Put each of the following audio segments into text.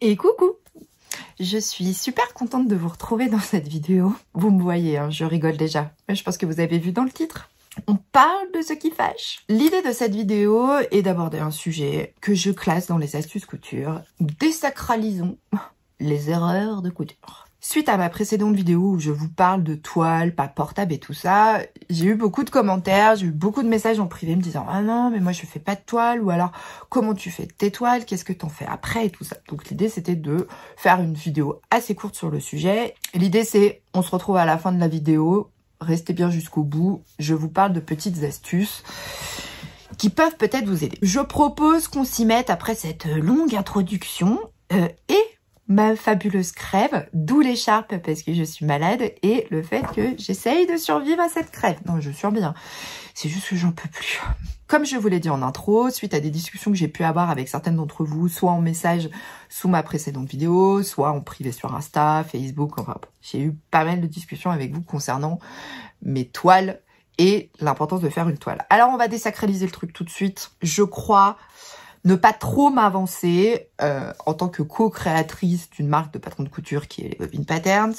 Et coucou! Je suis super contente de vous retrouver dans cette vidéo. Vous me voyez, hein, je rigole déjà. Je pense que vous avez vu dans le titre. On parle de ce qui fâche. L'idée de cette vidéo est d'aborder un sujet que je classe dans les astuces couture. Désacralisons les erreurs de couture. Suite à ma précédente vidéo où je vous parle de toile, pas portable et tout ça, j'ai eu beaucoup de commentaires, j'ai eu beaucoup de messages en privé me disant « Ah non, mais moi je fais pas de toile » ou alors « Comment tu fais tes toiles? Qu'est-ce que t'en fais après ?» et tout ça. Donc l'idée c'était de faire une vidéo assez courte sur le sujet. L'idée c'est, on se retrouve à la fin de la vidéo, restez bien jusqu'au bout, je vous parle de petites astuces qui peuvent peut-être vous aider. Je propose qu'on s'y mette après cette longue introduction et ma fabuleuse crève, d'où l'écharpe parce que je suis malade et le fait que j'essaye de survivre à cette crève. Non, je survis, hein. C'est juste que j'en peux plus. Comme je vous l'ai dit en intro, suite à des discussions que j'ai pu avoir avec certaines d'entre vous, soit en message sous ma précédente vidéo, soit en privé sur Insta, Facebook, enfin, j'ai eu pas mal de discussions avec vous concernant mes toiles et l'importance de faire une toile. Alors, on va désacraliser le truc tout de suite. Je crois ne pas trop m'avancer en tant que co-créatrice d'une marque de patron de couture qui est les Bobine Patterns,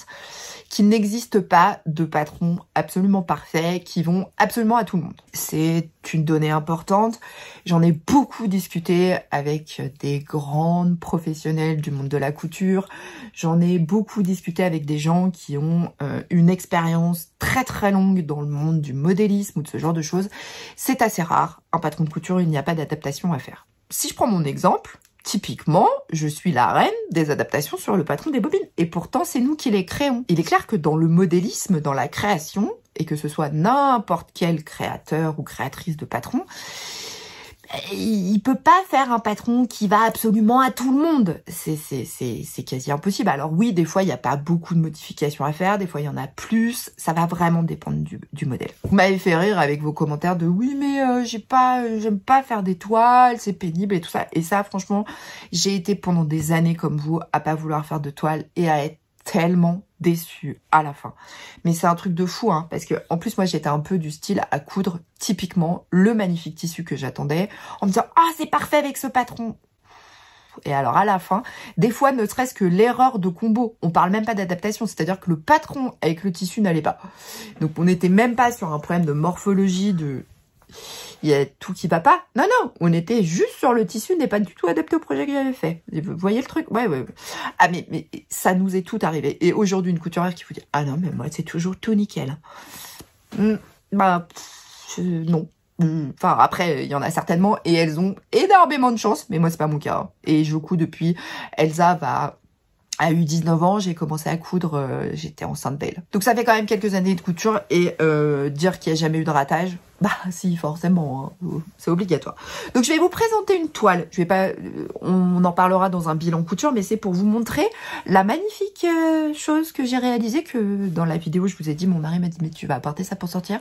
qu'il n'existe pas de patrons absolument parfaits qui vont absolument à tout le monde. C'est une donnée importante. J'en ai beaucoup discuté avec des grandes professionnelles du monde de la couture. J'en ai beaucoup discuté avec des gens qui ont une expérience très longue dans le monde du modélisme ou de ce genre de choses. C'est assez rare. Un patron de couture, il n'y a pas d'adaptation à faire. Si je prends mon exemple, typiquement, je suis la reine des adaptations sur le patron des bobines. Et pourtant, c'est nous qui les créons. Il est clair que dans le modélisme, dans la création, et que ce soit n'importe quel créateur ou créatrice de patron, il peut pas faire un patron qui va absolument à tout le monde. C'est quasi impossible. Alors oui, des fois, il n'y a pas beaucoup de modifications à faire. Des fois, il y en a plus. Ça va vraiment dépendre du modèle. Vous m'avez fait rire avec vos commentaires de « Oui, mais j'aime pas faire des toiles, c'est pénible et tout ça. » Et ça, franchement, j'ai été pendant des années comme vous à pas vouloir faire de toile et à être tellement déçue à la fin. Mais c'est un truc de fou, hein, parce que en plus moi j'étais un peu du style à coudre typiquement le magnifique tissu que j'attendais en me disant « Ah, c'est parfait avec ce patron !» Et alors à la fin, des fois ne serait-ce que l'erreur de combo, on parle même pas d'adaptation, c'est-à-dire que le patron avec le tissu n'allait pas. Donc on n'était même pas sur un problème de morphologie, il y a tout qui va pas. Non, on était juste sur le tissu n'est pas du tout adapté au projet que j'avais fait. Vous voyez le truc? Ouais. Ah, mais ça nous est tout arrivé. Et aujourd'hui, une couturière qui vous dit « Ah non, mais moi, c'est toujours tout nickel. » Non. Enfin, après, il y en a certainement et elles ont énormément de chance, mais moi, c'est pas mon cas. Et je couds depuis, Elsa a eu 19 ans, j'ai commencé à coudre, j'étais enceinte d'elle. Donc ça fait quand même quelques années de couture et dire qu'il n'y a jamais eu de ratage, bah si, forcément, hein, c'est obligatoire. Donc je vais vous présenter une toile. Je vais pas, on en parlera dans un bilan couture, mais c'est pour vous montrer la magnifique chose que j'ai réalisée, que dans la vidéo je vous ai dit, mon mari m'a dit mais tu vas apporter ça pour sortir?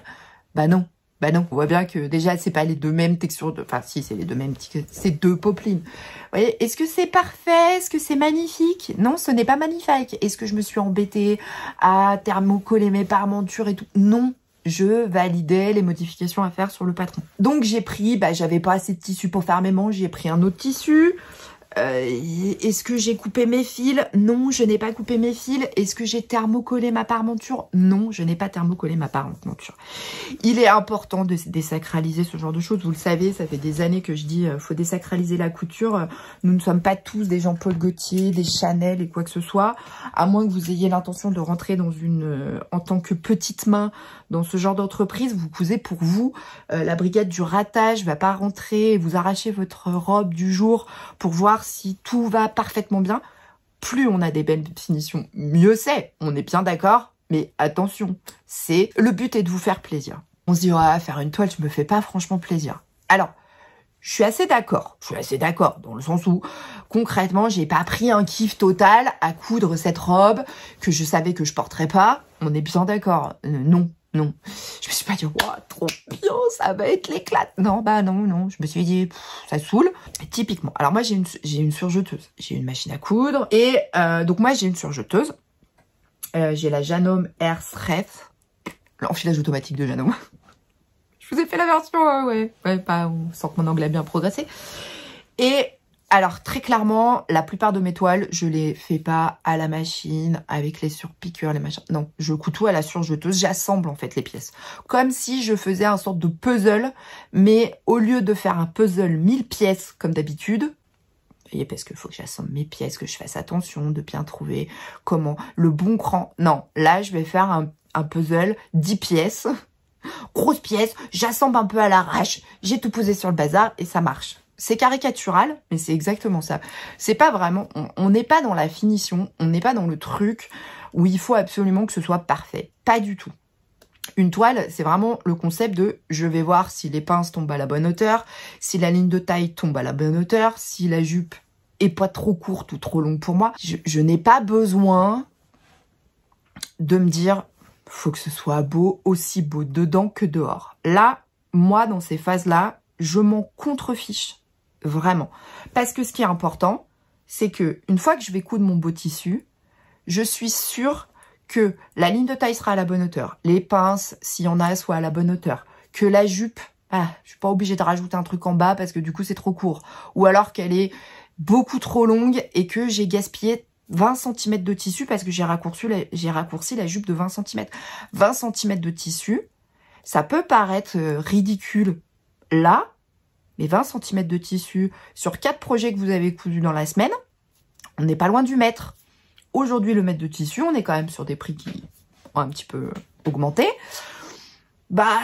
Bah non. Bah non, on voit bien que déjà, c'est pas les deux mêmes textures, enfin si, c'est les deux mêmes, c'est deux popelines. Vous voyez, est-ce que c'est parfait? Est-ce que c'est magnifique? Non, ce n'est pas magnifique. Est-ce que je me suis embêtée à thermocoller mes parmentures et tout? Non, je validais les modifications à faire sur le patron. Donc j'ai pris, j'avais pas assez de tissu pour faire mes manches, j'ai pris un autre tissu. Est-ce que j'ai coupé mes fils? Non, je n'ai pas coupé mes fils. Est-ce que j'ai thermocollé ma parmenture? Non, je n'ai pas thermocollé ma parmenture. Il est important de désacraliser ce genre de choses. Vous le savez, ça fait des années que je dis faut désacraliser la couture. Nous ne sommes pas tous des Jean-Paul Gaultier, des Chanel et quoi que ce soit. À moins que vous ayez l'intention de rentrer dans en tant que petite main dans ce genre d'entreprise, vous cousez pour vous. La brigade du ratage va pas rentrer et vous arracher votre robe du jour pour voir si tout va parfaitement bien. Plus on a des belles finitions, mieux c'est. On est bien d'accord, mais attention, le but est de vous faire plaisir. On se dit, ouais, faire une toile, je me fais pas franchement plaisir. Alors, je suis assez d'accord. Dans le sens où, concrètement, j'ai pas pris un kiff total à coudre cette robe que je savais que je porterais pas. On est bien d'accord. Non. Je me suis pas dit, wow, trop bien, ça va être l'éclate. Non, non. Je me suis dit, ça saoule. Typiquement. Alors moi, j'ai une surjeteuse. J'ai une machine à coudre. Et donc moi, j'ai une surjeteuse. J'ai la Janome Air Threads. L'enfilage automatique de Janome. Je vous ai fait la version, ouais, pas, on sent que mon anglais a bien progressé. Et Alors, très clairement, la plupart de mes toiles, je les fais pas à la machine, avec les surpiqûres, les machins. Non, je couds à la surjeteuse, j'assemble en fait les pièces. Comme si je faisais un sorte de puzzle, mais au lieu de faire un puzzle 1000 pièces comme d'habitude, et parce qu'il faut que j'assemble mes pièces, que je fasse attention de bien trouver comment le bon cran. Non, là, je vais faire un puzzle 10 pièces, grosse pièce, j'assemble un peu à l'arrache, j'ai tout posé sur le bazar et ça marche. C'est caricatural, mais c'est exactement ça. C'est pas vraiment, on n'est pas dans la finition, on n'est pas dans le truc où il faut absolument que ce soit parfait. Pas du tout. Une toile, c'est vraiment le concept de je vais voir si les pinces tombent à la bonne hauteur, si la ligne de taille tombe à la bonne hauteur, si la jupe est pas trop courte ou trop longue pour moi. Je n'ai pas besoin de me dire faut que ce soit beau, aussi beau dedans que dehors. Là, moi, dans ces phases-là, je m'en contrefiche. Vraiment. Parce que ce qui est important, c'est que une fois que je vais coudre mon beau tissu, je suis sûre que la ligne de taille sera à la bonne hauteur. Les pinces, s'il y en a, soient à la bonne hauteur. Que la jupe, je suis pas obligée de rajouter un truc en bas parce que du coup, c'est trop court. Ou alors qu'elle est beaucoup trop longue et que j'ai gaspillé 20 cm de tissu parce que j'ai raccourci la jupe de 20 cm. 20 cm de tissu, ça peut paraître ridicule là, mais 20 cm de tissu sur 4 projets que vous avez cousus dans la semaine, on n'est pas loin du mètre. Aujourd'hui, le mètre de tissu, on est quand même sur des prix qui ont un petit peu augmenté.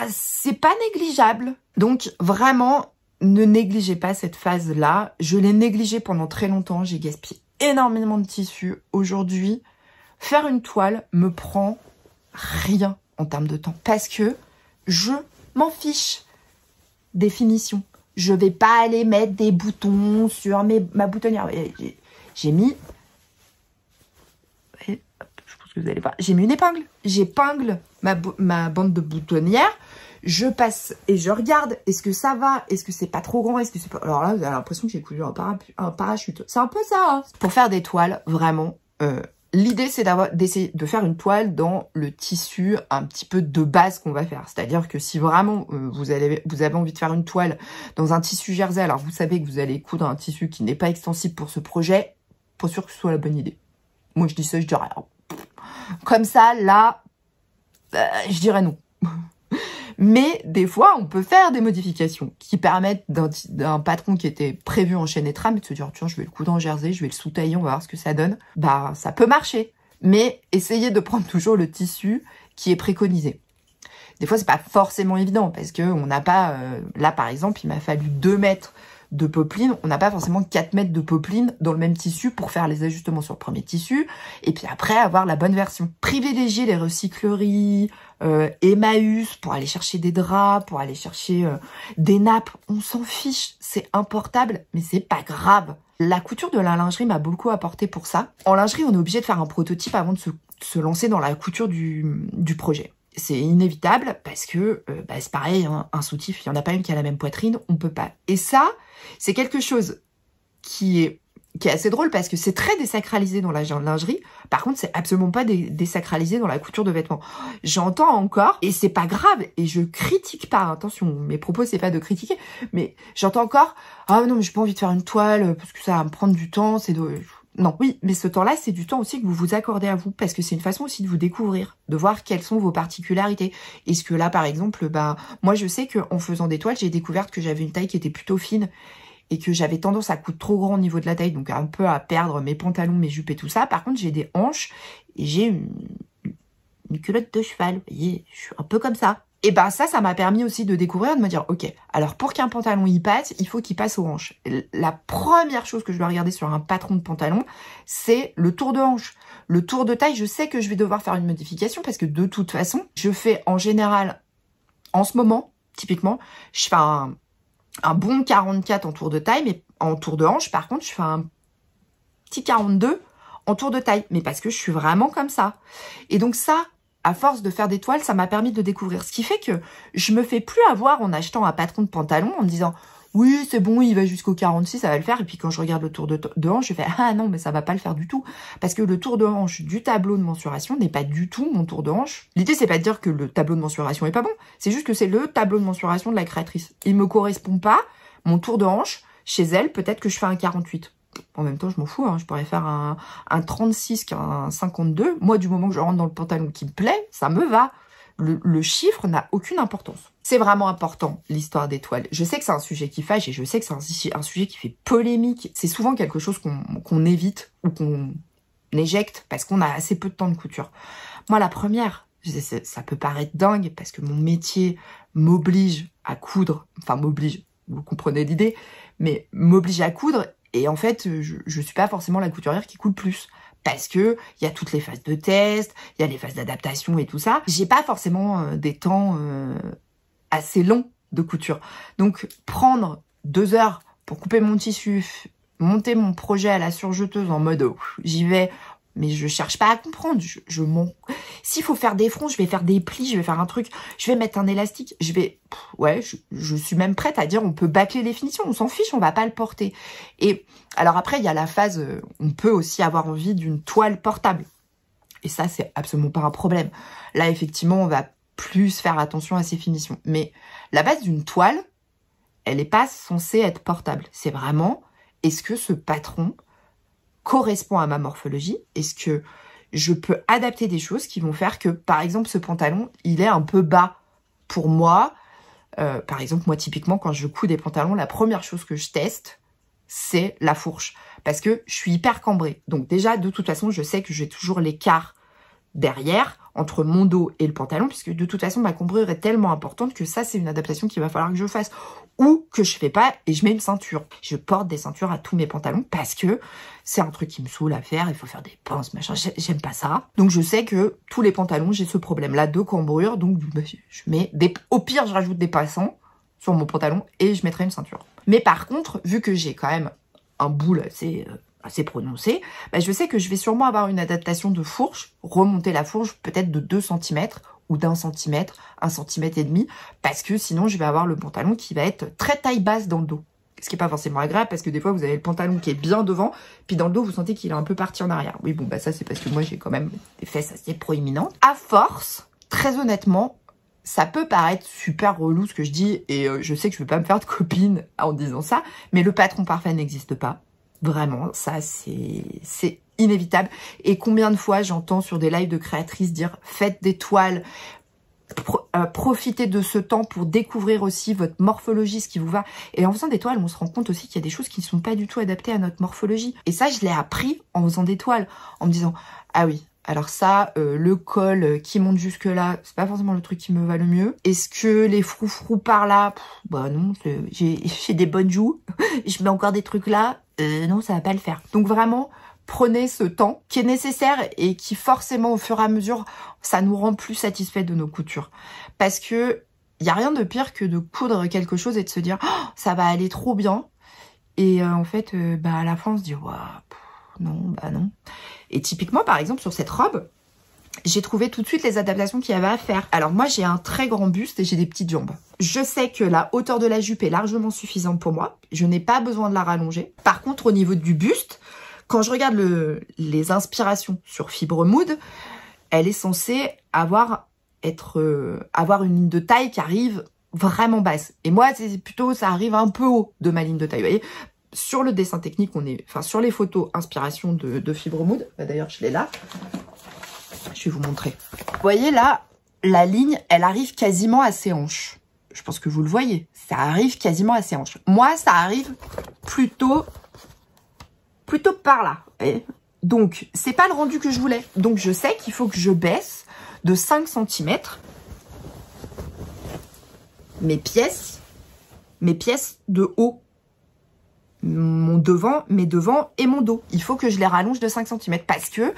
C'est pas négligeable. Donc, vraiment, ne négligez pas cette phase-là. Je l'ai négligée pendant très longtemps. J'ai gaspillé énormément de tissu. Aujourd'hui, faire une toile me prend rien en termes de temps parce que je m'en fiche des finitions. Je vais pas aller mettre des boutons sur ma boutonnière. J'ai mis... Je pense que vous allez pas... J'ai mis une épingle. J'épingle ma bande de boutonnière. Je passe et je regarde. Est-ce que ça va? Est-ce que c'est pas trop grand? Est-ce que c'est pas... Alors là, vous avez l'impression que j'ai cousu un parachute. C'est un peu ça. Hein. Pour faire des toiles, vraiment... L'idée, c'est d'essayer de faire une toile dans le tissu un petit peu de base qu'on va faire. C'est-à-dire que si vraiment vous avez envie de faire une toile dans un tissu jersey, alors vous savez que vous allez coudre un tissu qui n'est pas extensible pour ce projet, pas sûr que ce soit la bonne idée. Moi, je dis ça, je dirais rien. Comme ça, là, je dirais non. Mais des fois, on peut faire des modifications qui permettent d'un patron qui était prévu en chaîne et trame de se dire tiens, je vais le coudre en jersey, je vais le sous-tailler, on va voir ce que ça donne. Ça peut marcher. Mais essayez de prendre toujours le tissu qui est préconisé. Des fois, c'est pas forcément évident parce que on n'a pas... là, par exemple, il m'a fallu 2 mètres de popeline. On n'a pas forcément 4 mètres de popeline dans le même tissu pour faire les ajustements sur le premier tissu. Et puis après, avoir la bonne version. Privilégiez les recycleries, Emmaüs pour aller chercher des draps, pour aller chercher des nappes. On s'en fiche, c'est importable, mais c'est pas grave. La couture de la lingerie m'a beaucoup apporté pour ça. En lingerie, on est obligé de faire un prototype avant de se lancer dans la couture du projet. C'est inévitable parce que c'est pareil, hein, un soutif, il n'y en a pas une qui a la même poitrine, on peut pas. Et ça, c'est quelque chose qui est assez drôle parce que c'est très désacralisé dans la lingerie. Par contre, c'est absolument pas désacralisé dans la couture de vêtements. J'entends encore, et c'est pas grave, et je critique pas, attention, mes propos c'est pas de critiquer, mais j'entends encore, ah non mais j'ai pas envie de faire une toile parce que ça va me prendre du temps, c'est de... Non, oui, mais ce temps-là, c'est du temps aussi que vous vous accordez à vous, parce que c'est une façon aussi de vous découvrir, de voir quelles sont vos particularités. Est-ce que là, par exemple, moi, je sais qu'en faisant des toiles, j'ai découvert que j'avais une taille qui était plutôt fine, et que j'avais tendance à coudre trop grand au niveau de la taille, donc un peu à perdre mes pantalons, mes jupes et tout ça. Par contre, j'ai des hanches, et j'ai une culotte de cheval, vous voyez, je suis un peu comme ça. Et ça m'a permis aussi de découvrir, de me dire, ok, alors pour qu'un pantalon y passe, il faut qu'il passe aux hanches. La première chose que je dois regarder sur un patron de pantalon, c'est le tour de hanche. Le tour de taille, je sais que je vais devoir faire une modification parce que de toute façon, je fais en général, en ce moment, typiquement, je fais un bon 44 en tour de taille, mais en tour de hanche, par contre, je fais un petit 42 en tour de taille, mais parce que je suis vraiment comme ça. Et donc ça, à force de faire des toiles, ça m'a permis de découvrir. Ce qui fait que je me fais plus avoir en achetant un patron de pantalon en me disant « Oui, c'est bon, il va jusqu'au 46, ça va le faire. » Et puis quand je regarde le tour de hanche, je fais « Ah non, mais ça va pas le faire du tout. » Parce que le tour de hanche du tableau de mensuration n'est pas du tout mon tour de hanche. L'idée, c'est pas de dire que le tableau de mensuration est pas bon. C'est juste que c'est le tableau de mensuration de la créatrice. Il me correspond pas, mon tour de hanche, Chez elle, peut-être que je fais un 48. En même temps, je m'en fous, hein, je pourrais faire un 36 qu'un 52. Moi, du moment que je rentre dans le pantalon qui me plaît, ça me va. Le chiffre n'a aucune importance. C'est vraiment important, l'histoire des toiles. Je sais que c'est un sujet qui fâche et je sais que c'est un sujet qui fait polémique. C'est souvent quelque chose qu'on évite ou qu'on éjecte parce qu'on a assez peu de temps de couture. Moi, la première, ça peut paraître dingue parce que mon métier m'oblige à coudre. Enfin, m'oblige, vous comprenez l'idée, mais m'oblige à coudre. Et en fait, je suis pas forcément la couturière qui coud plus. Parce que il y a toutes les phases de test, il y a les phases d'adaptation et tout ça. J'ai pas forcément des temps assez longs de couture. Donc, prendre 2 heures pour couper mon tissu, monter mon projet à la surjeteuse en mode j'y vais, mais je cherche pas à comprendre. S'il faut faire des fronts, je vais faire des plis, je vais faire un truc, je vais mettre un élastique, je suis même prête à dire on peut bâcler les finitions, on s'en fiche, on va pas le porter. Et alors après, il y a la phase, on peut aussi avoir envie d'une toile portable. Et ça, c'est absolument pas un problème. Là, effectivement, on va plus faire attention à ses finitions. Mais la base d'une toile, elle n'est pas censée être portable. C'est vraiment, est-ce que ce patron correspond à ma morphologie? Est-ce que je peux adapter des choses qui vont faire que, par exemple, ce pantalon, il est un peu bas pour moi. Par exemple, moi, typiquement, quand je couds des pantalons, la première chose que je teste, c'est la fourche. Parce que je suis hyper cambrée. Donc déjà, de toute façon, je sais que j'ai toujours l'écart derrière, entre mon dos et le pantalon, puisque de toute façon, ma cambrure est tellement importante que ça, c'est une adaptation qu'il va falloir que je fasse. Ou que je fais pas et je mets une ceinture. Je porte des ceintures à tous mes pantalons parce que c'est un truc qui me saoule à faire. Il faut faire des pinces, machin. J'aime pas ça. Donc, je sais que tous les pantalons, j'ai ce problème-là de cambrure. Donc, je mets au pire, je rajoute des passants sur mon pantalon et je mettrai une ceinture. Mais par contre, vu que j'ai quand même un boule assez prononcé, je sais que je vais sûrement avoir une adaptation de fourche, remonter la fourche peut-être de 2 cm ou d'1 cm, 1,5 cm, parce que sinon je vais avoir le pantalon qui va être très taille basse dans le dos. Ce qui n'est pas forcément agréable parce que des fois vous avez le pantalon qui est bien devant, puis dans le dos vous sentez qu'il est un peu parti en arrière. Oui bon ça c'est parce que moi j'ai quand même des fesses assez proéminentes. À force, très honnêtement, ça peut paraître super relou ce que je dis et je sais que je ne vais pas me faire de copine en disant ça, mais le patron parfait n'existe pas. Vraiment, ça c'est inévitable. Et combien de fois j'entends sur des lives de créatrices dire faites des toiles, profitez de ce temps pour découvrir aussi votre morphologie, ce qui vous va. Et en faisant des toiles, on se rend compte aussi qu'il y a des choses qui ne sont pas du tout adaptées à notre morphologie. Et ça, je l'ai appris en faisant des toiles, en me disant ah oui, alors ça, le col qui monte jusque là, c'est pas forcément le truc qui me va le mieux. Est-ce que les froufrous par là, bah non, j'ai des bonnes joues, je mets encore des trucs là, non ça va pas le faire. Donc vraiment, prenez ce temps qui est nécessaire et qui forcément au fur et à mesure, ça nous rend plus satisfaits de nos coutures. Parce que il y a rien de pire que de coudre quelque chose et de se dire oh, ça va aller trop bien. Et en fait, à la fin on se dit waouh, non, non. Et typiquement par exemple sur cette robe, j'ai trouvé tout de suite les adaptations qu'il y avait à faire. Alors moi j'ai un très grand buste et j'ai des petites jambes. Je sais que la hauteur de la jupe est largement suffisante pour moi. Je n'ai pas besoin de la rallonger. Par contre au niveau du buste, quand je regarde les inspirations sur Fibremood, elle est censée avoir une ligne de taille qui arrive vraiment basse. Et moi c'est plutôt ça arrive un peu haut de ma ligne de taille. Vous voyez, sur le dessin technique, sur les photos inspiration de Fibremood, d'ailleurs je l'ai là. Je vais vous montrer. Vous voyez là, la ligne, elle arrive quasiment à ses hanches. Je pense que vous le voyez. Ça arrive quasiment à ses hanches. Moi, ça arrive plutôt par là. Voyez, donc, c'est pas le rendu que je voulais. Donc, je sais qu'il faut que je baisse de 5 cm mes pièces de haut. Mes devants et mon dos. Il faut que je les rallonge de 5 cm parce que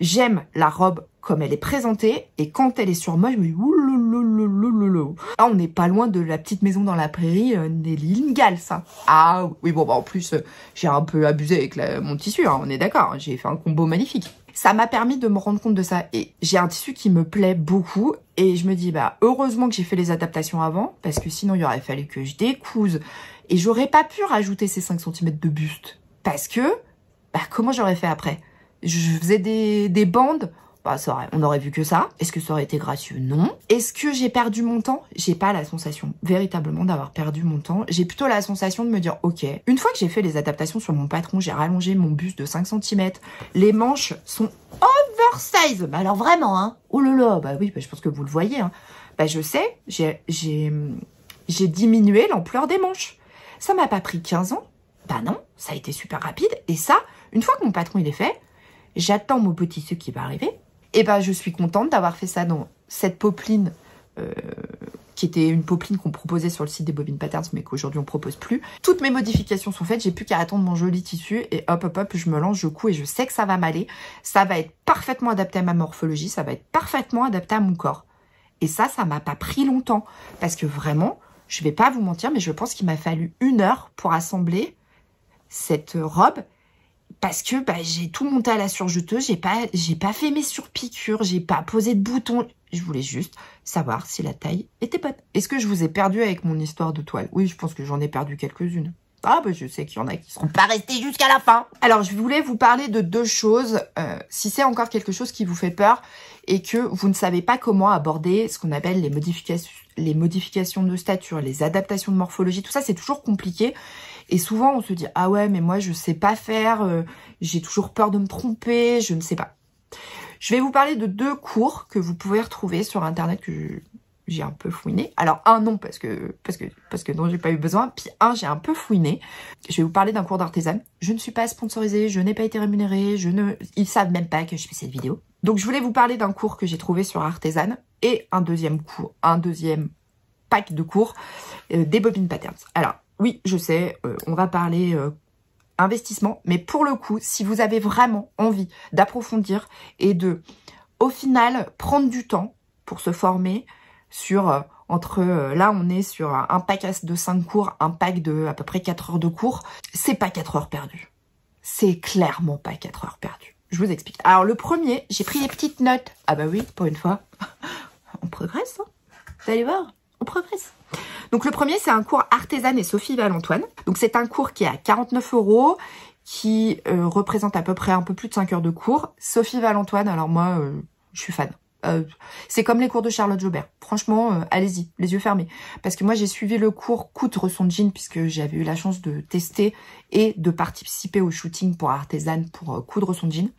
j'aime la robe comme elle est présentée et quand elle est sur moi, je me dis ouloulou. Ah, on n'est pas loin de la petite maison dans la prairie, Nelly Ingalls, ça. Ah oui, bon, en plus, j'ai un peu abusé avec mon tissu, hein, on est d'accord, j'ai fait un combo magnifique. Ça m'a permis de me rendre compte de ça et j'ai un tissu qui me plaît beaucoup et je me dis, heureusement que j'ai fait les adaptations avant parce que sinon, il aurait fallu que je découse. Et j'aurais pas pu rajouter ces 5 cm de buste. Parce que, comment j'aurais fait après? Je faisais des bandes. Bah, on aurait vu que ça. Est-ce que ça aurait été gracieux? Non. Est-ce que j'ai perdu mon temps? J'ai pas la sensation véritablement d'avoir perdu mon temps. J'ai plutôt la sensation de me dire, ok, une fois que j'ai fait les adaptations sur mon patron, j'ai rallongé mon buste de 5 cm, les manches sont oversize. Bah alors vraiment, hein. Oh là là, bah oui, bah, je pense que vous le voyez, hein. Bah je sais, j'ai diminué l'ampleur des manches. Ça m'a pas pris 15 ans. Bah non, ça a été super rapide. Et ça, une fois que mon patron il est fait, j'attends mon petit ce qui va arriver. Et ben, je suis contente d'avoir fait ça dans cette popeline, qui était une popeline qu'on proposait sur le site des Bobine Patterns, mais qu'aujourd'hui on propose plus. Toutes mes modifications sont faites, j'ai plus qu'à attendre mon joli tissu, et hop, hop, hop, je me lance, je couds, et je sais que ça va m'aller. Ça va être parfaitement adapté à ma morphologie, ça va être parfaitement adapté à mon corps. Et ça m'a pas pris longtemps, parce que vraiment, je vais pas vous mentir, mais je pense qu'il m'a fallu 1 heure pour assembler cette robe, parce que bah, j'ai tout monté à la surjeteuse, j'ai pas fait mes surpiqûres, j'ai pas posé de boutons. Je voulais juste savoir si la taille était bonne. Est-ce que je vous ai perdu avec mon histoire de toile? Oui, je pense que j'en ai perdu quelques-unes. Ah bah je sais qu'il y en a qui seront pas restés jusqu'à la fin. Alors je voulais vous parler de 2 choses. Si c'est encore quelque chose qui vous fait peur et que vous ne savez pas comment aborder ce qu'on appelle les modifications de stature, les adaptations de morphologie, tout ça c'est toujours compliqué. Et souvent, on se dit, ah ouais, mais moi, je sais pas faire, j'ai toujours peur de me tromper, je ne sais pas. Je vais vous parler de 2 cours que vous pouvez retrouver sur Internet que j'ai un peu fouiné. Alors, un non, parce que non, j'ai pas eu besoin. Puis un, j'ai un peu fouiné. Je vais vous parler d'un cours d'artisan. Je ne suis pas sponsorisée, je n'ai pas été rémunérée, ils savent même pas que je fais cette vidéo. Donc, je voulais vous parler d'un cours que j'ai trouvé sur Artisan et un deuxième pack de cours des Bobine Patterns. Alors, oui, je sais, on va parler investissement, mais pour le coup, si vous avez vraiment envie d'approfondir et de, au final, prendre du temps pour se former sur, là on est sur un pack de 5 cours, un pack de à peu près 4 heures de cours, c'est pas 4 heures perdues. C'est clairement pas 4 heures perdues. Je vous explique. Alors le premier, j'ai pris des petites notes. Ah bah oui, pour une fois, on progresse, hein. Vous allez voir, on progresse. Donc le premier, c'est un cours Artisan et Sophie Valentoine. Donc c'est un cours qui est à 49 €, qui représente à peu près un peu plus de 5 heures de cours. Sophie Valentoine, alors moi, je suis fan. C'est comme les cours de Charlotte Jobert. Franchement, allez-y, les yeux fermés. Parce que moi, j'ai suivi le cours coudre son jean, puisque j'avais eu la chance de tester et de participer au shooting pour Artisan pour coudre son jean.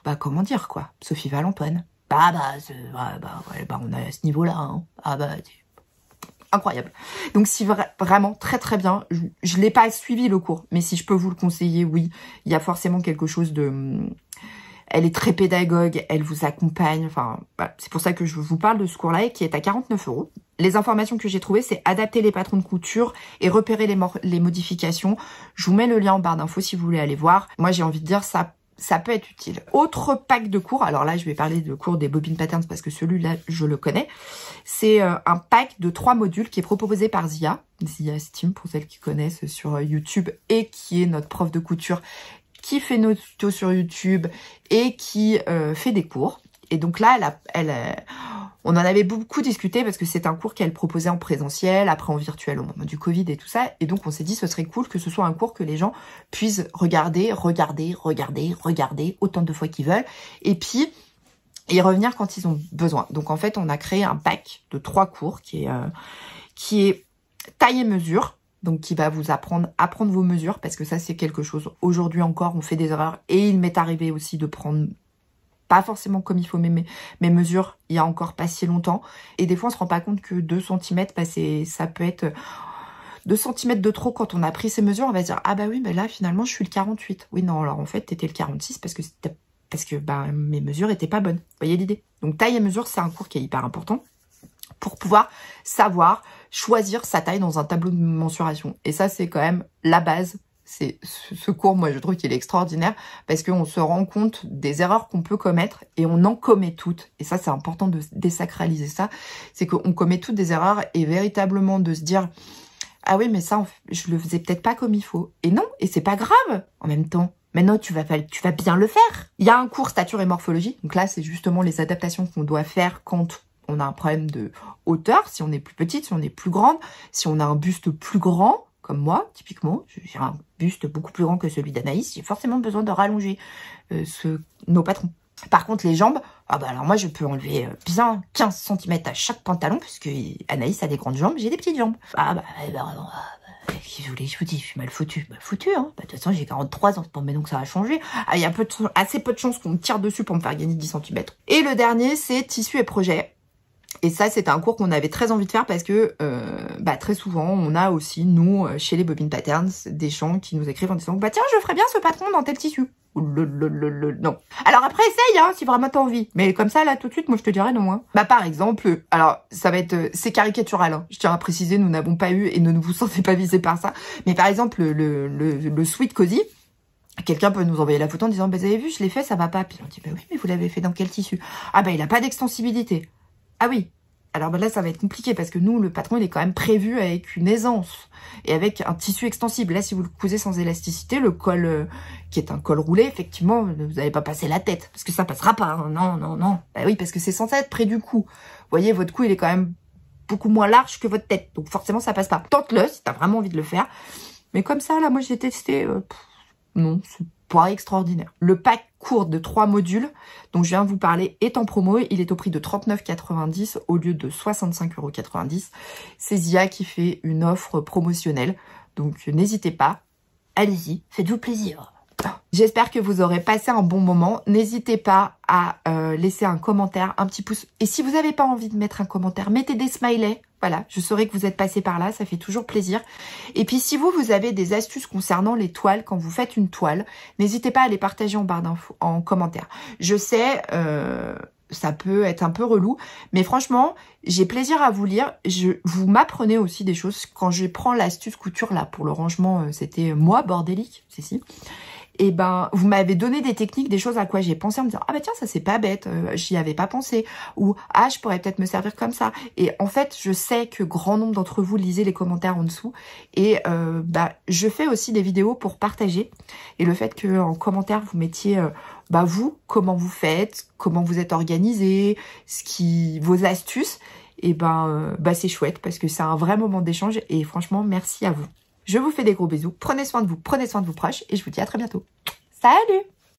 Bah comment dire quoi, Sophie Valentoine. On est à ce niveau-là. Hein. Ah bah, incroyable. Donc si vraiment très très bien, je l'ai pas suivi le cours, mais si je peux vous le conseiller, oui, il y a forcément quelque chose de... Elle est très pédagogue, elle vous accompagne, enfin, voilà. C'est pour ça que je vous parle de ce cours-là, qui est à 49 €. Les informations que j'ai trouvées, c'est adapter les patrons de couture et repérer les modifications. Je vous mets le lien en barre d'infos si vous voulez aller voir. Moi, j'ai envie de dire ça peut être utile. Autre pack de cours, alors là je vais parler de cours des Bobine Patterns parce que celui-là je le connais. C'est un pack de 3 modules qui est proposé par Zia Steam pour celles qui connaissent sur YouTube et qui est notre prof de couture qui fait nos tutos sur YouTube et qui fait des cours. Et donc là, on en avait beaucoup discuté parce que c'est un cours qu'elle proposait en présentiel, après en virtuel au moment du Covid et tout ça. Et donc on s'est dit ce serait cool que ce soit un cours que les gens puissent regarder autant de fois qu'ils veulent. Et puis y revenir quand ils ont besoin. Donc en fait, on a créé un pack de 3 cours qui est taille et mesure. Donc qui va vous apprendre à prendre vos mesures parce que ça c'est quelque chose. Aujourd'hui encore, on fait des erreurs et il m'est arrivé aussi de prendre pas forcément comme il faut mes mesures il y a encore pas si longtemps. Et des fois, on se rend pas compte que 2 cm, bah ça peut être 2 cm de trop quand on a pris ces mesures. On va se dire, ah bah oui, mais là, finalement, je suis le 48. Oui, non, alors en fait, t'étais le 46 parce que bah, mes mesures étaient pas bonnes. Vous voyez l'idée? Donc, taille et mesure, c'est un cours qui est hyper important pour pouvoir savoir choisir sa taille dans un tableau de mensuration. Et ça, c'est quand même la base. C'est ce cours, moi, je trouve qu'il est extraordinaire parce qu'on se rend compte des erreurs qu'on peut commettre et on en commet toutes. Et ça, c'est important de désacraliser ça. C'est qu'on commet toutes des erreurs et véritablement de se dire « Ah oui, mais ça, je le faisais peut-être pas comme il faut. » Et non, et c'est pas grave en même temps. Maintenant, tu vas bien le faire. Il y a un cours stature et morphologie. Donc là, c'est justement les adaptations qu'on doit faire quand on a un problème de hauteur, si on est plus petite, si on est plus grande, si on a un buste plus grand, comme moi, typiquement, j'ai un buste beaucoup plus grand que celui d'Anaïs, j'ai forcément besoin de rallonger nos patrons. Par contre, les jambes, ah bah alors moi, je peux enlever bien 15 cm à chaque pantalon, puisque Anaïs a des grandes jambes, j'ai des petites jambes. Ah bah, qu'est-ce que je vous dis, je suis mal foutue. Mal foutue, hein. Bah, de toute façon, j'ai 43 ans, bon, mais donc ça va changer. Ah, il y a assez peu de chances qu'on me tire dessus pour me faire gagner 10 cm. Et le dernier, c'est tissu et projet. Et ça, c'était un cours qu'on avait très envie de faire parce que très souvent, on a aussi, nous, chez les Bobbine Patterns, des gens qui nous écrivent en disant « Bah tiens, je ferais bien ce patron dans tel tissu. » Non. Alors après, essaye, hein, si vraiment t'as envie. Mais comme ça, là, tout de suite, moi, je te dirais non. Hein. Bah par exemple, alors, ça va être... c'est caricatural, hein. Je tiens à préciser, nous n'avons pas eu et ne vous sentez pas visés par ça. Mais par exemple, le Sweet Cozy, quelqu'un peut nous envoyer la photo en disant « Bah vous avez vu, je l'ai fait, ça va pas. » Puis on dit « Bah oui, mais vous l'avez fait dans quel tissu ?»« Ah bah il a pas d'extensibilité. » Ah oui. Alors là, ça va être compliqué parce que nous, le patron, il est quand même prévu avec une aisance et avec un tissu extensible. Là, si vous le cousez sans élasticité, le col, qui est un col roulé, effectivement, vous n'allez pas passer la tête parce que ça passera pas. Hein. Non, non, non. Bah oui, parce que c'est censé être près du cou. Vous voyez, votre cou, il est quand même beaucoup moins large que votre tête. Donc forcément, ça passe pas. Tente-le si t'as vraiment envie de le faire. Mais comme ça, là, moi, j'ai testé... non, c'est pas extraordinaire. Le pack court de 3 modules dont je viens de vous parler est en promo. Il est au prix de 39,90 € au lieu de 65,90 €. C'est Zia qui fait une offre promotionnelle. Donc n'hésitez pas, allez-y, faites-vous plaisir. J'espère que vous aurez passé un bon moment. N'hésitez pas à laisser un commentaire, un petit pouce. Et si vous n'avez pas envie de mettre un commentaire, mettez des smileys. Voilà, je saurai que vous êtes passé par là, ça fait toujours plaisir. Et puis si vous avez des astuces concernant les toiles, quand vous faites une toile, n'hésitez pas à les partager en barre d'infos, en commentaire. Je sais, ça peut être un peu relou, mais franchement, j'ai plaisir à vous lire. Vous m'apprenez aussi des choses. Quand je prends l'astuce couture là pour le rangement, c'était moi bordélique, c'est si. Et ben, vous m'avez donné des techniques, des choses à quoi j'ai pensé en me disant « Ah bah tiens, ça c'est pas bête, j'y avais pas pensé. » Ou « Ah, je pourrais peut-être me servir comme ça. » Et en fait, je sais que grand nombre d'entre vous lisez les commentaires en dessous. Et je fais aussi des vidéos pour partager. Et le fait qu'en commentaire, vous mettiez vous, comment vous faites, comment vous êtes organisé, vos astuces, et c'est chouette parce que c'est un vrai moment d'échange. Et franchement, merci à vous. Je vous fais des gros bisous. Prenez soin de vous, prenez soin de vos proches et je vous dis à très bientôt. Salut!